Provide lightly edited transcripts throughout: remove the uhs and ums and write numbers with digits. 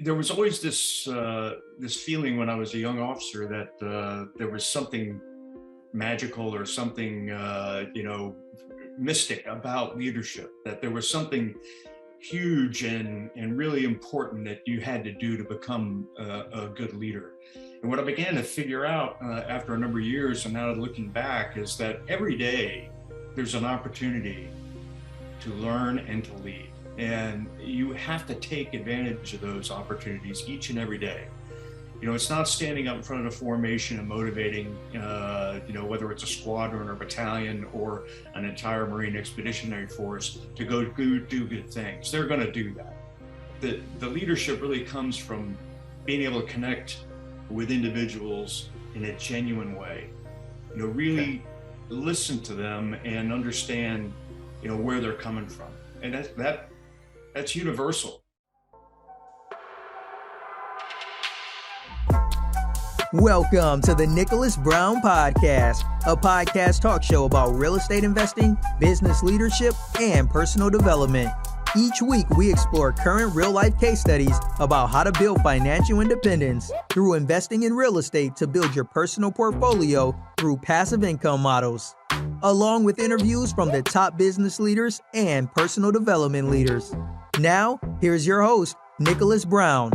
there was always this feeling when I was a young officer that there was something magical or something mystic about leadership. That there was something huge and really important that you had to do to become a good leader. And what I began to figure out after a number of years, and now looking back, is that every day there's an opportunity to learn and to lead. And you have to take advantage of those opportunities each and every day. It's not standing up in front of a formation and motivating, whether it's a squadron or battalion or an entire Marine Expeditionary Force to go do good things. They're going to do that. The leadership really comes from being able to connect with individuals in a genuine way. Really listen to them and understand, where they're coming from. And that's universal. Welcome to the Nicholas Brown Podcast, a podcast talk show about real estate investing, business leadership, and personal development. Each week, we explore current real-life case studies about how to build financial independence through investing in real estate to build your personal portfolio through passive income models, along with interviews from the top business leaders and personal development leaders. Now, here's your host, Nicholas Brown.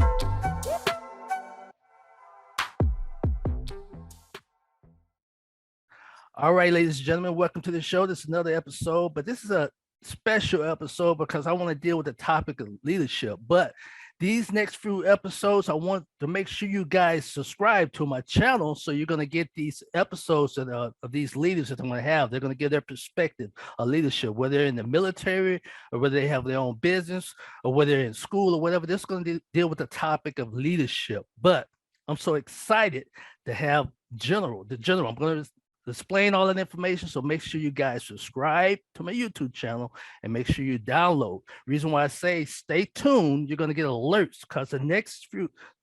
All right, ladies and gentlemen, welcome to the show. This is another episode, but this is a special episode because I want to deal with the topic of leadership. But these next few episodes, I want to make sure you guys subscribe to my channel so you're going to get these episodes of these leaders that I'm going to have. They're going to give their perspective of leadership, whether they're in the military or whether they have their own business or whether they're in school or whatever. This is going to deal with the topic of leadership. But I'm so excited to have the General. I'm going to explain all that information, so make sure you guys subscribe to my YouTube channel and make sure you download. Reason why I say stay tuned, you're going to get alerts because the next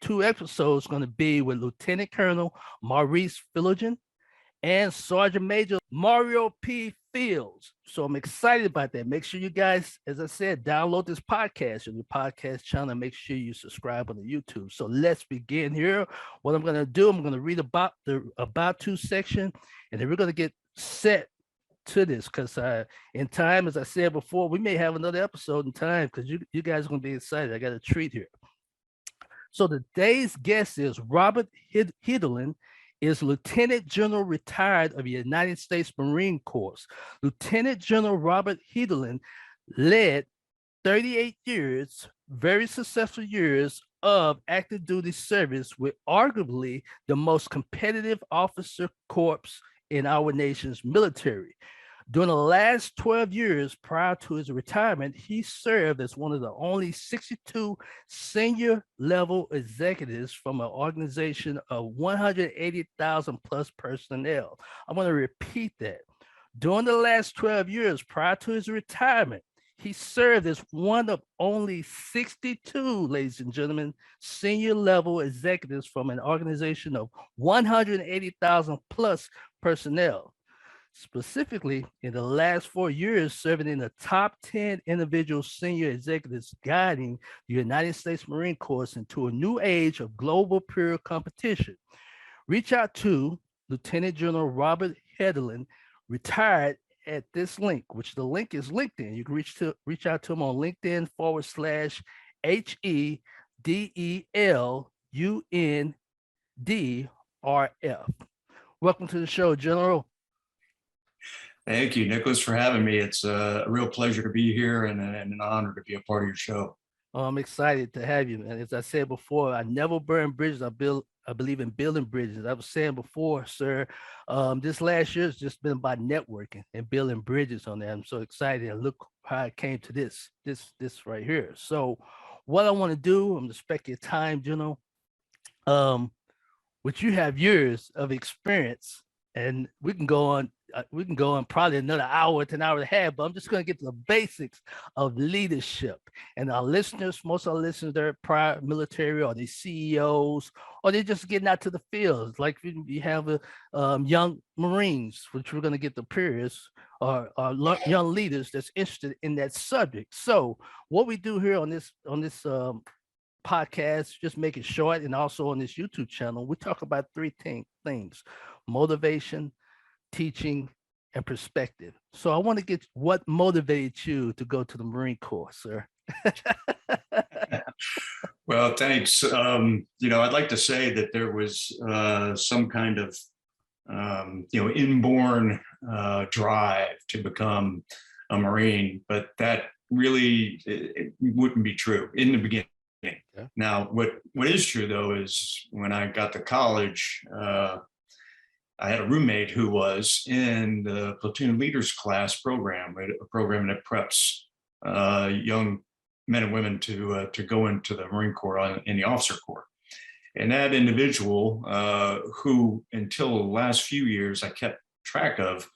two episodes are going to be with Lieutenant Colonel Maurice LtGen and Sergeant Major Mario P. Fields. So I'm excited about that. Make sure you guys, as I said, download this podcast on your podcast channel and make sure you subscribe on the YouTube. So let's begin here. What I'm going to do, I'm going to read about the About To section, and then we're going to get set to this because in time, as I said before, we may have another episode in time because you guys are going to be excited. I got a treat here. So today's guest is Robert Hedelund, is Lieutenant General retired of the United States Marine Corps. Lieutenant General Robert Hedelund led 38 years, very successful years of active duty service with arguably the most competitive officer corps in our nation's military. During the last 12 years prior to his retirement, he served as one of the only 62 senior level executives from an organization of 180,000 plus personnel. I'm going to repeat that. During the last 12 years prior to his retirement, he served as one of only 62, ladies and gentlemen, senior level executives from an organization of 180,000 plus personnel. Specifically, in the last 4 years, serving in the top 10 individual senior executives guiding the United States Marine Corps into a new age of global peer competition. Reach out to Lieutenant General Robert Hedelund, retired, at this link, which the link is LinkedIn. You can reach out to him on LinkedIn /HEDELUNDRF. Welcome to the show, General. Thank you, Nicholas, for having me. It's a real pleasure to be here and an honor to be a part of your show. I'm excited to have you. And as I said before, I never burn bridges. I believe in building bridges. I was saying before, sir, this last year has just been about networking and building bridges on that. I'm so excited. And look how I came to this right here. So what I want to do, I'm respect your time, General. Which you have years of experience, and we can go on probably another hour to an hour and a half, but I'm just going to get to the basics of leadership. And our listeners, most of our listeners, they're prior military or they CEOs, or they're just getting out to the fields. Like you have young Marines, which we're going to get the peers or young leaders that's interested in that subject. So what we do here on this podcast, just make it short, and also on this YouTube channel, we talk about three things: motivation, teaching, and perspective. So I want to get what motivated you to go to the Marine Corps, sir? Well, thanks. I'd like to say that there was some kind of, inborn drive to become a Marine, but that really it wouldn't be true in the beginning. Yeah. Now, what is true though is when I got to college, I had a roommate who was in the platoon leaders class program, a program that preps young men and women to go into the Marine Corps in the officer corps. And that individual, who until the last few years I kept track of,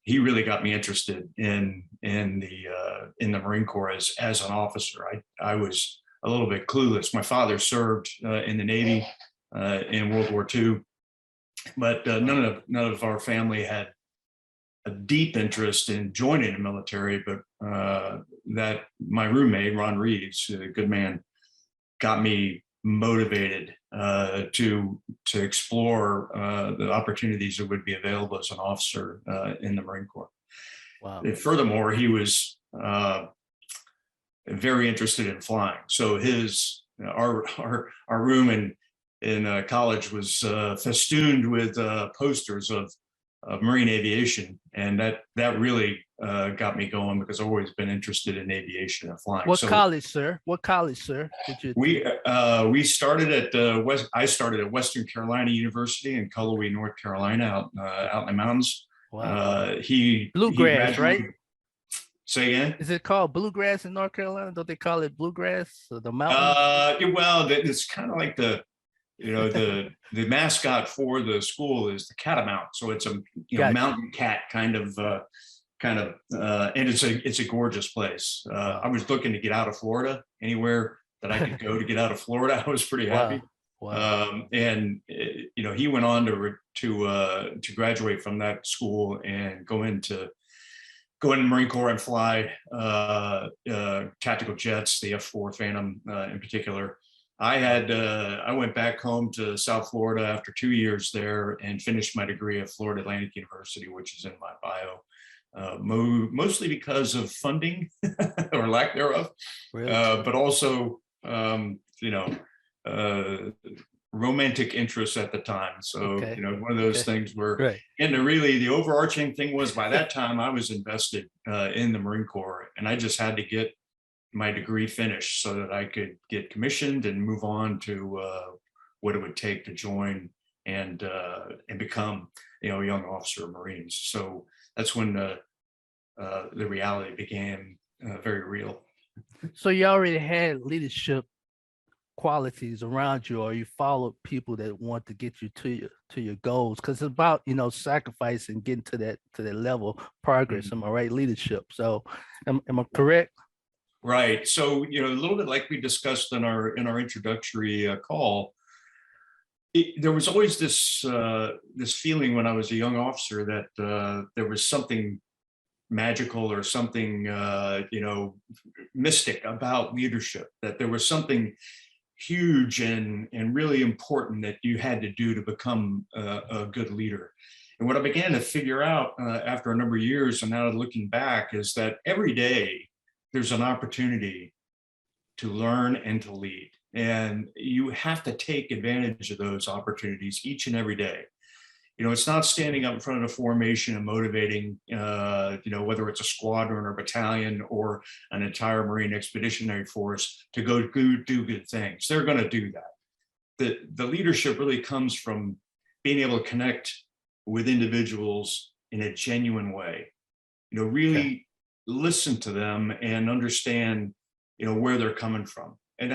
he really got me interested in the Marine Corps as an officer. I was a little bit clueless. My father served in the Navy in World War II, but none of our family had a deep interest in joining the military. But that my roommate Ron Reeves, a good man, got me motivated to explore the opportunities that would be available as an officer in the Marine Corps. Wow. And furthermore, he was very interested in flying. So our room in college was festooned with posters of marine aviation, and that really got me going because I've always been interested in aviation and flying. What college, sir? What college, sir? Did you? We started at I started at Western Carolina University in Cullowhee, North Carolina, out in the mountains. Wow. He Bluegrass, right? Say again? Is it called bluegrass in North Carolina? Don't they call it bluegrass or the mountains? Well, it's kind of like the mascot for the school is the catamount. So it's a gotcha. Mountain cat kind of, and it's a gorgeous place. Wow. I was looking to get out of Florida. Anywhere that I could go to get out of Florida, I was pretty happy. Wow. And he went on to graduate from that school and go into the Marine Corps and fly tactical jets, the F-4 Phantom in particular. I went back home to South Florida after 2 years there and finished my degree at Florida Atlantic University, which is in my bio, mostly because of funding or lack thereof, really? But also, romantic interests at the time. So, okay. One of those things where, right. And the overarching thing was by that time I was invested in the Marine Corps, and I just had to get my degree finished so that I could get commissioned and move on to what it would take to join and become a young officer of Marines. So that's when the reality became very real. So you already had leadership qualities around you, or you followed people that want to get you to your goals, because it's about sacrifice and getting to that level progress. Mm-hmm. Am I right? Leadership. So am I correct? Right. So, a little bit like we discussed in our introductory call, there was always this feeling when I was a young officer that there was something magical or something, mystic about leadership, that there was something huge and really important that you had to do to become a good leader. And what I began to figure out after a number of years, and now looking back, is that every day there's an opportunity to learn and to lead. And you have to take advantage of those opportunities each and every day. It's not standing up in front of a formation and motivating, whether it's a squadron or battalion or an entire Marine Expeditionary Force to go do good things. They're going to do that. The leadership really comes from being able to connect with individuals in a genuine way, really listen to them and understand, where they're coming from. And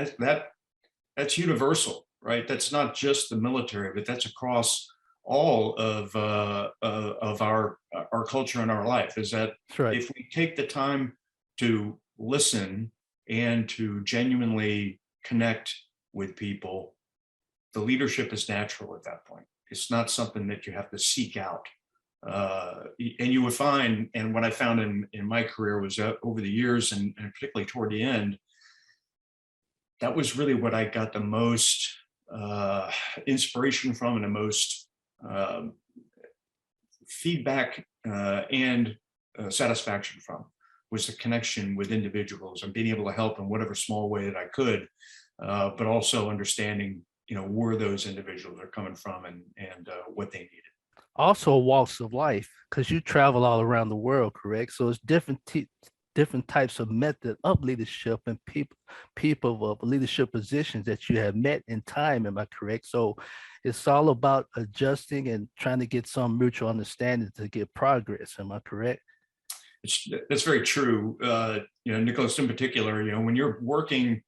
that's universal, right? That's not just the military, but that's across all of our culture and our life. Is that right. If we take the time to listen and to genuinely connect with people, the leadership is natural at that point. It's not something that you have to seek out. And you would find, and what I found in my career was over the years, and particularly toward the end, that was really what I got the most inspiration from, and the most feedback and satisfaction from, was the connection with individuals and being able to help in whatever small way that I could, but also understanding, where those individuals are coming from and what they needed. Also walks of life, because you travel all around the world, correct? So it's different types of method of leadership and people of leadership positions that you have met in time. Am I correct? So it's all about adjusting and trying to get some mutual understanding to get progress. Am I correct? That's very true. Nicholas, in particular, when you're working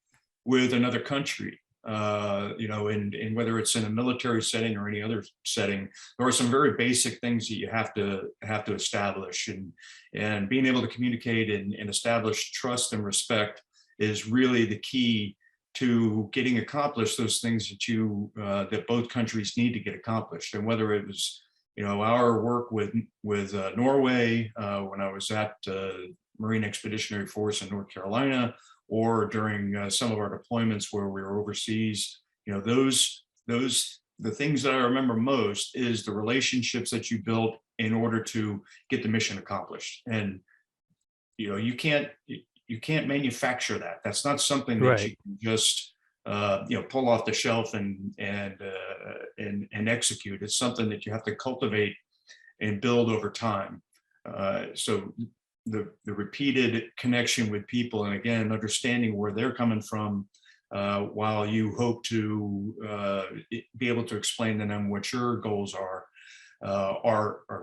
with another country, and whether it's in a military setting or any other setting, there are some very basic things that you have to establish, and being able to communicate and establish trust and respect is really the key to getting accomplished those things that both countries need to get accomplished. And whether it was, our work with Norway when I was at Marine Expeditionary Force in North Carolina, or during some of our deployments where we were overseas, the things that I remember most is the relationships that you built in order to get the mission accomplished. And you can't manufacture that. That's not something that you can just pull off the shelf and execute. It's something that you have to cultivate and build over time. So the repeated connection with people, and again, understanding where they're coming from, while you hope to be able to explain to them what your goals are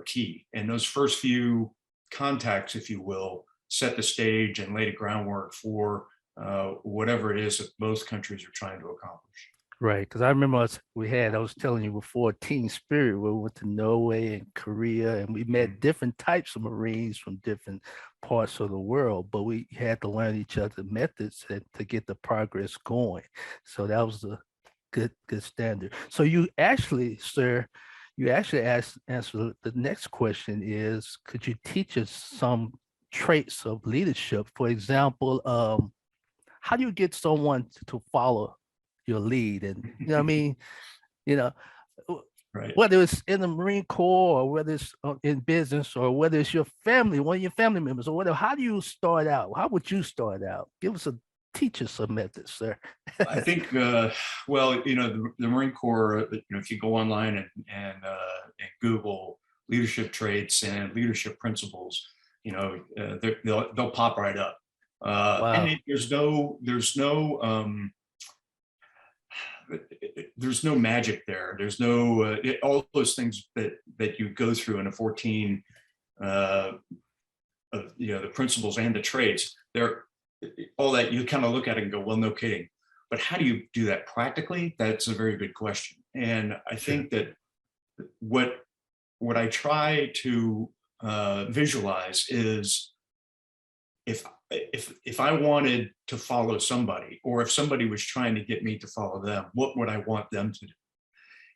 key. And those first few contacts, if you will, set the stage and lay the groundwork for whatever it is that both countries are trying to accomplish. Right, because I remember I was telling you before, Team Spirit, where we went to Norway and Korea, and we met different types of Marines from different parts of the world, but we had to learn each other's methods to get the progress going. So that was a good standard. So you actually, sir, answer the next question is, could you teach us some traits of leadership? For example, how do you get someone to follow your lead? And what I mean, right. Whether it's in the Marine Corps, or whether it's in business, or whether it's your family, one of your family members, or whatever, how do you start out? How would you start out? Teach us some methods, sir. I think, the Marine Corps, if you go online and Google leadership traits and leadership principles, they'll pop right up. Wow. And there's no magic there. There's no all those things that you go through in a 14 the principles and the traits. They're all that you kind of look at it and go, well, no kidding. But how do you do that practically? That's a very good question. And I think that what I try to visualize is, if I wanted to follow somebody, or if somebody was trying to get me to follow them, what would I want them to do?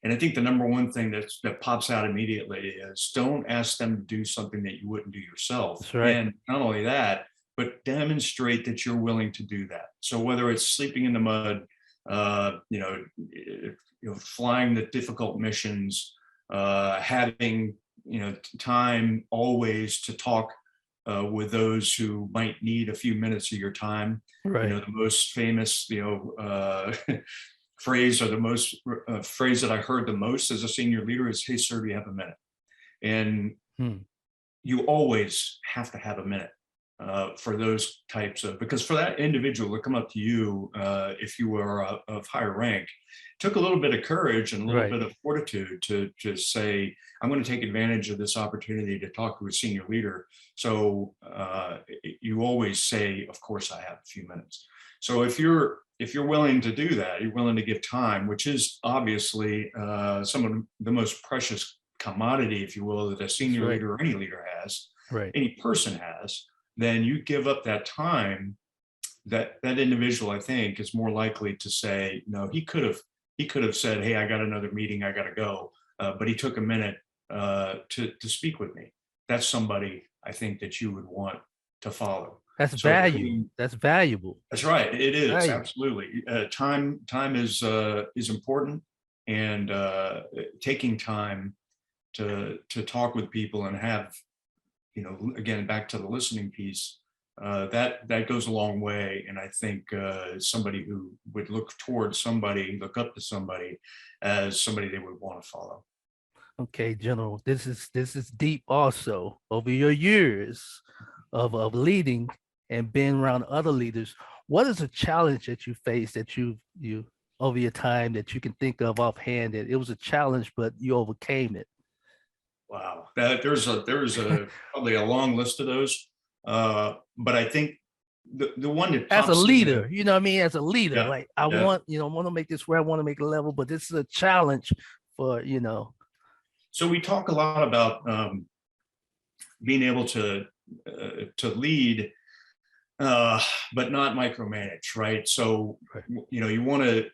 And I think the number one thing that pops out immediately is, don't ask them to do something that you wouldn't do yourself. That's right. And not only that, but demonstrate that you're willing to do that. So whether it's sleeping in the mud, flying the difficult missions, having time always to talk with those who might need a few minutes of your time. Right. The most famous phrase, or the most phrase that I heard the most as a senior leader is, "Hey, sir, do you have a minute?" And you always have to have a minute for those types of, because for that individual to come up to you, if you were of higher rank, took a little bit of courage and a little bit of fortitude to say, I'm going to take advantage of this opportunity to talk to a senior leader. So you always say, of course, I have a few minutes. So if you're willing to do that, you're willing to give time, which is obviously some of the most precious commodity, if you will, that a senior leader or any leader has, any person has, then you give up that time, that individual, I think, is more likely to say, no, he could have said, hey, I got another meeting, I got to go. But he took a minute to speak with me. That's somebody I think that you would want to follow. That's So value. That's valuable. that's right. It is Value. absolutely. Time is important, and taking time to talk with people and have, again, back to the listening piece, that goes a long way. And I think somebody who would look towards somebody, look up to somebody as somebody they would want to follow. Okay, General, this is deep also. Over your years of leading and being around other leaders, what is a challenge that you faced that you over your time that you can think of offhand that it was a challenge, but you overcame it? Wow, there's a probably a long list of those, but I think the one that As a pops in, leader, you know what I mean? As a leader, yeah, like I yeah. want to make this where I want to make a level, but this is a challenge for, So we talk a lot about being able to lead, but not micromanage, right? So right. you want to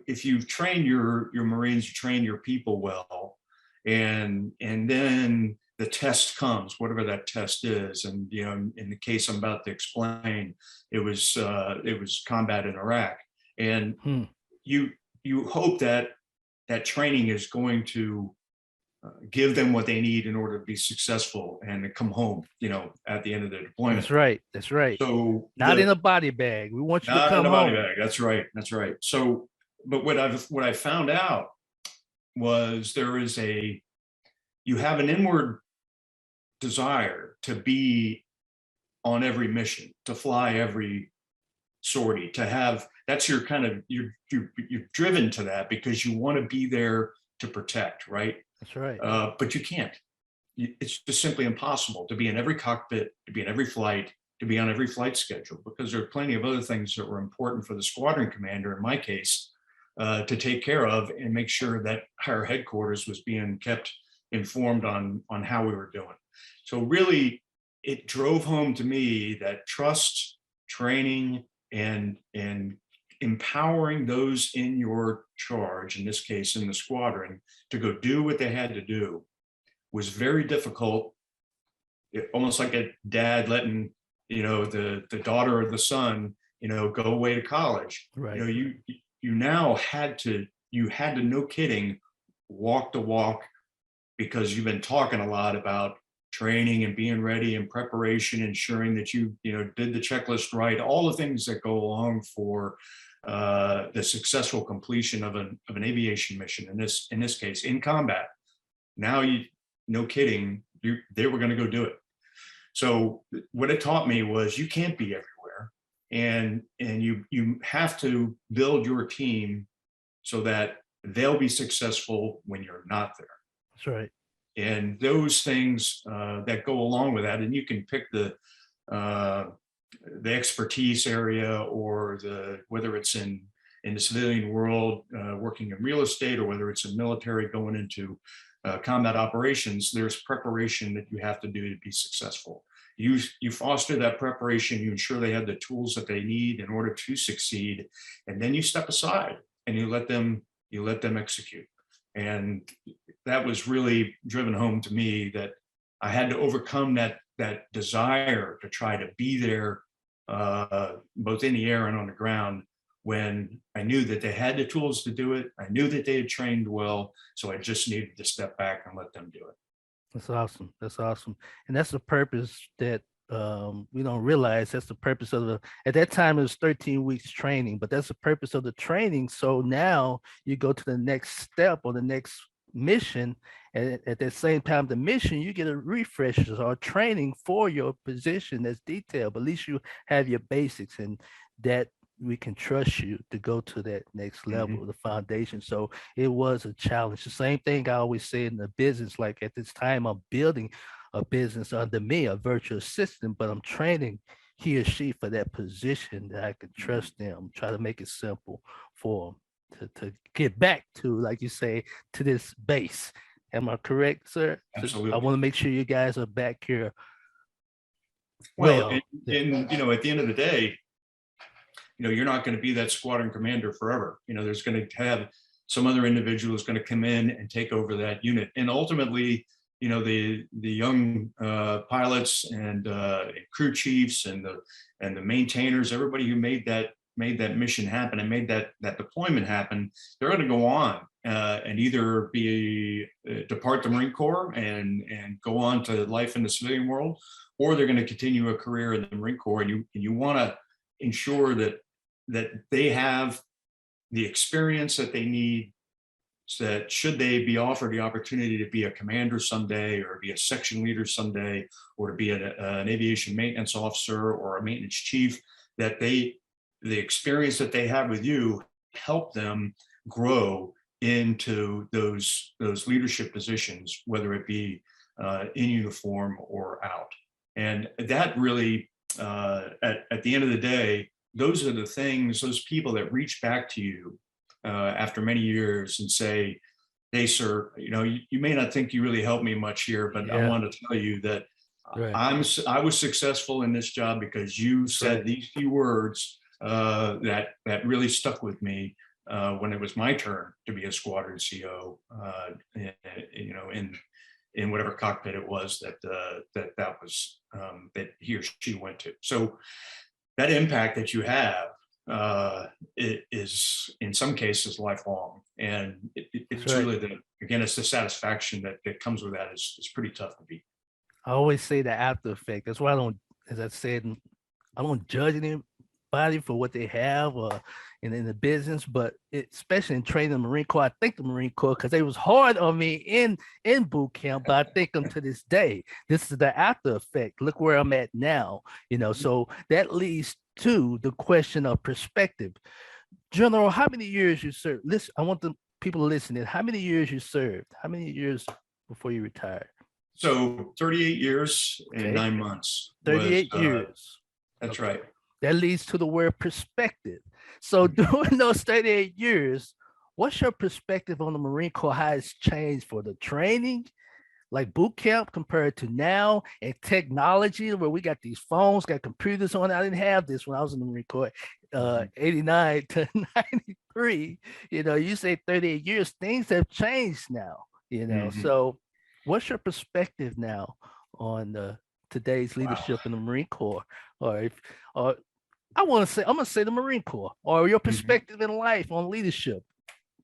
if you train your Marines, you train your people well, and then the test comes, whatever that test is. And in the case I'm about to explain, it was combat in Iraq, and Hmm. you you hope that that training is going to give them what they need in order to be successful and to come home, at the end of their deployment. That's right. That's right. So Not in a body bag. We want you to not in come a body home. bag. That's right. That's right. So, but what I found out was you have an inward desire to be on every mission, to fly every sortie, to have, that's your kind of, you're driven to that because you want to be there to protect, right? That's right. But you can't. It's just simply impossible to be in every cockpit, to be in every flight, to be on every flight schedule, because there are plenty of other things that were important for the squadron commander, in my case, to take care of and make sure that higher headquarters was being kept informed on how we were doing. So really, it drove home to me that trust, training, and empowering those in your charge, in this case in the squadron, to go do what they had to do was very difficult. Almost like a dad letting the daughter or the son go away to college. Right. You now had to, no kidding, walk the walk, because you've been talking a lot about training and being ready and preparation, ensuring that you did the checklist right, all the things that go along for the successful completion of an aviation mission, in this case in combat. Now no kidding, they were going to go do it. So what it taught me was you can't be everywhere, and you have to build your team so that they'll be successful when you're not there. That's right. And those things that go along with that, and you can pick the expertise area, or whether it's in the civilian world, working in real estate, or whether it's in military going into combat operations. There's preparation that you have to do to be successful. You foster that preparation, you ensure they have the tools that they need in order to succeed, and then you step aside and you let them execute. And that was really driven home to me, that I had to overcome that desire to try to be there, both in the air and on the ground, when I knew that they had the tools to do it. I knew that they had trained well, so I just needed to step back and let them do it. That's awesome. That's awesome. And that's the purpose that we don't realize. That's the purpose of at that time it was 13 weeks training, but that's the purpose of the training. So now you go to the next step or the next mission, and at the same time the mission, you get a refresh or training for your position that's detailed, but at least you have your basics, and that we can trust you to go to that next level of the foundation. So it was a challenge. The same thing I always say in the business, like at this time I'm building a business under me, a virtual assistant, but I'm training he or she for that position that I can trust them, try to make it simple for them to get back to, like you say, to this base. Am I correct, sir? Absolutely. So I want to make sure you guys are back here. Well, at the end of the day, you're not going to be that squadron commander forever. There's going to have some other individual who's going to come in and take over that unit. And ultimately, the young pilots and crew chiefs and the maintainers, everybody who made that mission happen and made that deployment happen, they're going to go on and either depart the Marine Corps and go on to life in the civilian world, or they're going to continue a career in the Marine Corps. And you want to ensure that they have the experience that they need, so that should they be offered the opportunity to be a commander someday, or be a section leader someday, or to be an aviation maintenance officer or a maintenance chief, that the experience that they have with you help them grow into those leadership positions, whether it be in uniform or out. And that really, at the end of the day, those are the things, those people that reach back to you after many years and say, "Hey, sir, you may not think you really helped me much here, but I want to tell you that I was successful in this job because you said these few words that really stuck with me when it was my turn to be a squadron CO, in whatever cockpit it was that was that he or she went to." So that impact that you have it is in some cases lifelong, and it's really it's the satisfaction that comes with that is pretty tough to beat. I always say the after effect. That's why as I said, I don't judge anybody for what they have or in the business, but especially in training the Marine Corps, I thank the Marine Corps because they was hard on me in boot camp, but I thank them to this day. This is the after effect. Look where I'm at now, so that leads to the question of perspective. General, how many years you served? Listen, I want the people listening. How many years you served? How many years before you retired? So 38 years and 9 months. 38 years. That's right. That leads to the word perspective. So during those 38 years, what's your perspective on the Marine Corps? How it's changed for the training, like boot camp compared to now, and technology where we got these phones, got computers on. I didn't have this when I was in the Marine Corps, 89 to 93. You say 38 years, things have changed now, So what's your perspective now on today's leadership in the Marine Corps? Or I'm going to say the Marine Corps, or your perspective in life on leadership.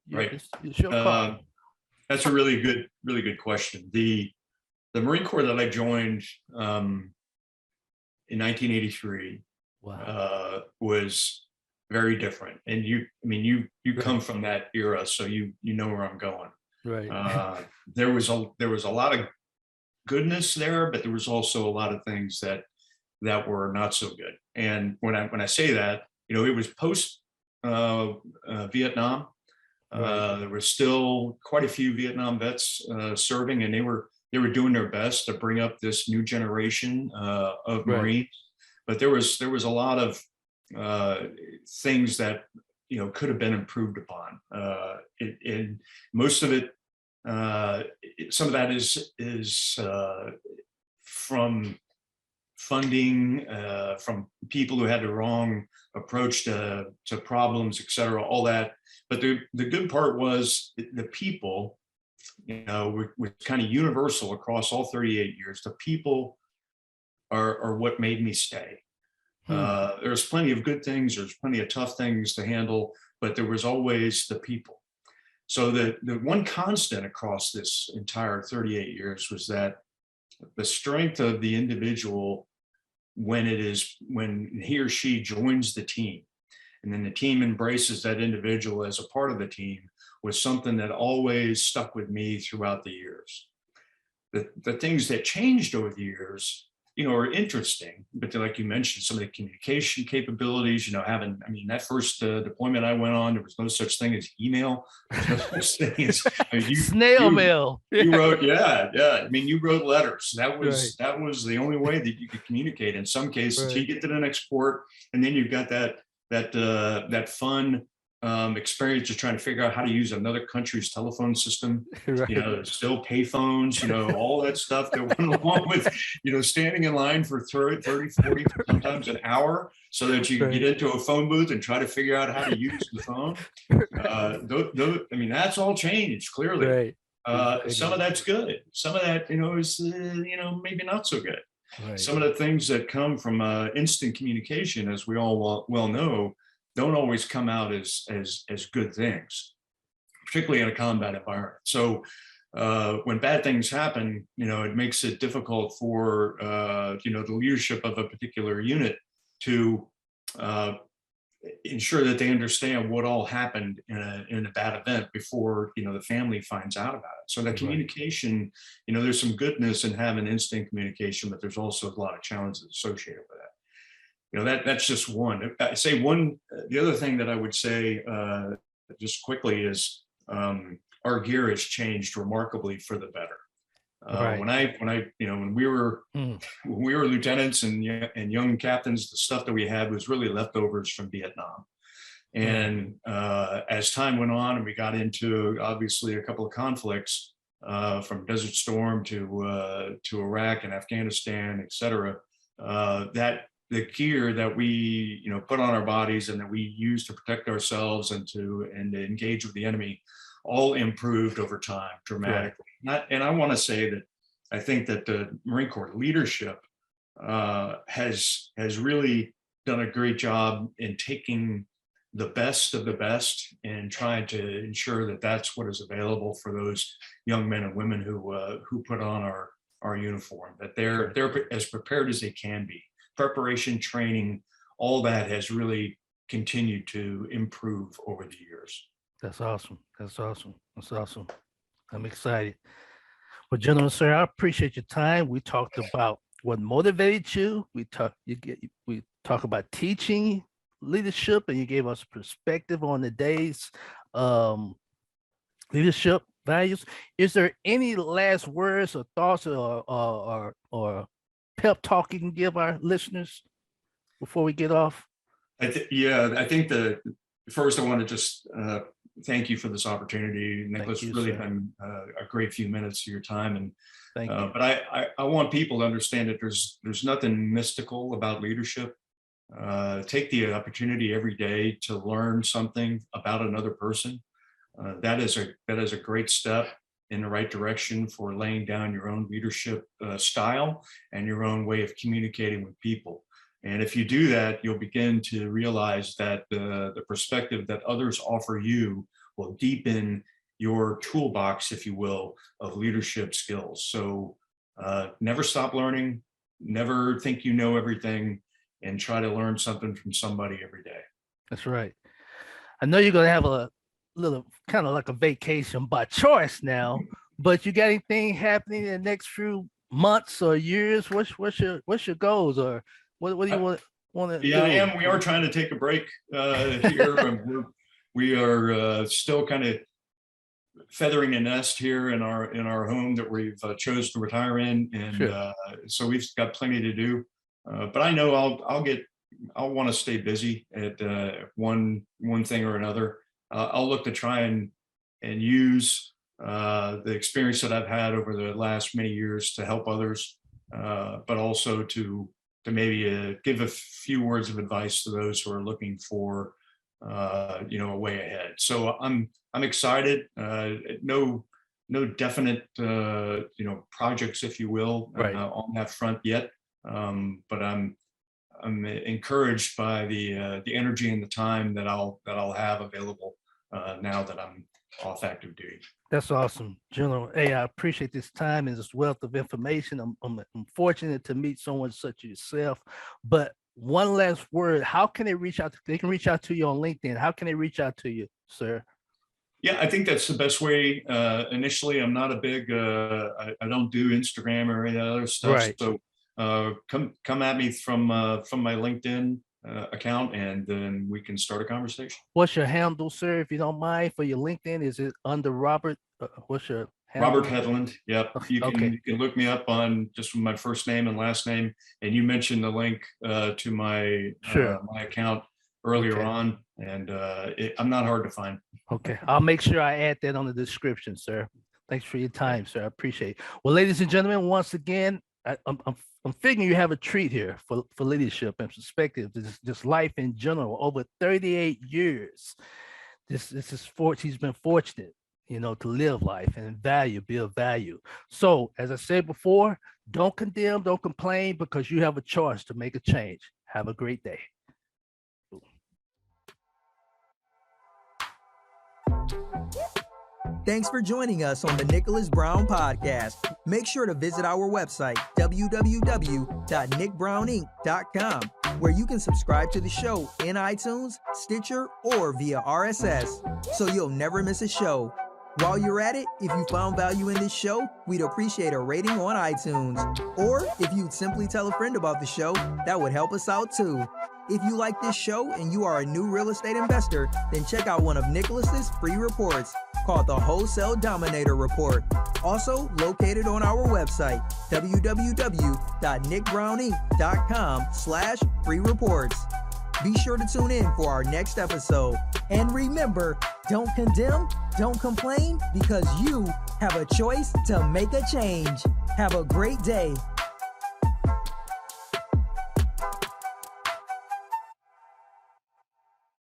Right. It's your call. That's a really good question. The Marine Corps that I joined in 1983 was very different. And you come from that era, so you know where I'm going. Right. There was a lot of goodness there, but there was also a lot of things that were not so good. And when I say that, it was post Vietnam. There were still quite a few Vietnam vets serving, and they were doing their best to bring up this new generation of Marines. But there was a lot of things that could have been improved upon. And most of it, some of that is from funding, from people who had the wrong approach to problems, et cetera, all that. But the good part was the people, were kind of universal across all 38 years. The people are what made me stay. There's plenty of good things, there's plenty of tough things to handle, but there was always the people. So the one constant across this entire 38 years was that the strength of the individual when he or she joins the team, and then the team embraces that individual as a part of the team, was something that always stuck with me throughout the years. The things that changed over the years, are interesting, but like you mentioned, some of the communication capabilities, that first deployment I went on, there was no such thing as email. No such thing as, snail mail. You wrote, you wrote letters. That was the only way that you could communicate. In some cases, you get to the next port, and then you've got that fun experience of trying to figure out how to use another country's telephone system, still pay phones, all that stuff that went along with, standing in line for 30, 40, sometimes an hour so that you can get into a phone booth and try to figure out how to use the phone. That's all changed, clearly. Some of that's good. Some of that, is, maybe not so good. Right. Some of the things that come from instant communication, as we all well know, don't always come out as good things, particularly in a combat environment. So when bad things happen, it makes it difficult for the leadership of a particular unit to ensure that they understand what all happened in a bad event before the family finds out about it. So that communication, there's some goodness in having instant communication, but there's also a lot of challenges associated with that. That's just one. I say one. The other thing that I would say just quickly is our gear has changed remarkably for the better. When we were lieutenants and young captains, the stuff that we had was really leftovers from Vietnam. And as time went on and we got into obviously a couple of conflicts from Desert Storm to Iraq and Afghanistan, et cetera, that the gear that we put on our bodies and that we use to protect ourselves and to engage with the enemy all improved over time dramatically. And I want to say that I think that the Marine Corps leadership has really done a great job in taking the best of the best and trying to ensure that that's what is available for those young men and women who put on our uniform, that they're as prepared as they can be. Preparation, training, all that has really continued to improve over the years. That's awesome. That's awesome. That's awesome. I'm excited. Well, gentlemen, sir, I appreciate your time. We talked about what motivated you. We talk about teaching, leadership, and you gave us perspective on the day's leadership values. Is there any last words or thoughts or pep talk you can give our listeners before we get off? I think first I want to just thank you for this opportunity, Nicholas. Really been a great few minutes of your time, and thank you. But I want people to understand that there's nothing mystical about leadership. Take the opportunity every day to learn something about another person. That is a great step in the right direction for laying down your own leadership style and your own way of communicating with people. And if you do that, you'll begin to realize that the perspective that others offer you will deepen your toolbox, if you will, of leadership skills. So never stop learning, never think you know everything, and try to learn something from somebody every day. That's right. I know you're going to have a little kind of like a vacation by choice now, but you got anything happening in the next few months or years? What's your goals, or what do you want to do? I am. We are trying to take a break here. We are still kind of feathering a nest here in our home that we've chose to retire in, and so we've got plenty to do. But I know I'll want to stay busy at one thing or another. I'll look to try and use the experience that I've had over the last many years to help others, but also to maybe give a few words of advice to those who are looking for a way ahead. So I'm excited. No definite projects, if you will, on that front yet. But I'm encouraged by the energy and the time that I'll have available now that I'm off active duty. That's awesome, General. Hey, I appreciate this time and this wealth of information. I'm fortunate to meet someone such as yourself. But one last word: how can they reach out? They can reach out to you on LinkedIn. How can they reach out to you, sir? Yeah, I think that's the best way. Initially, I'm not a big. I don't do Instagram or any other stuff. Right. So come at me from my LinkedIn account, and then we can start a conversation. What's your handle, sir, if you don't mind, for your LinkedIn? Is it under Robert? What's your handle? Robert Hedelund. Yep. You can look me up on just my first name and last name. And you mentioned the link to my my account earlier on, and I'm not hard to find. Okay, I'll make sure I add that on the description, sir. Thanks for your time, sir. I appreciate it. Well, ladies and gentlemen, once again, I'm figuring you have a treat here for leadership and perspective, just life in general. Over 38 years, he's been fortunate to live life and build value. So, as I said before, don't condemn, don't complain, because you have a choice to make a change. Have a great day. Thanks for joining us on the Nicholas Brown Podcast. Make sure to visit our website, www.nickbrowninc.com, where you can subscribe to the show in iTunes, Stitcher, or via RSS, so you'll never miss a show. While you're at it, if you found value in this show, we'd appreciate a rating on iTunes. Or if you'd simply tell a friend about the show, that would help us out too. If you like this show and you are a new real estate investor, then check out one of Nicholas's free reports called the Wholesale Dominator Report, also located on our website, www.nickbrowninc.com/free reports. Be sure to tune in for our next episode. And remember, don't condemn, don't complain, because you have a choice to make a change. Have a great day.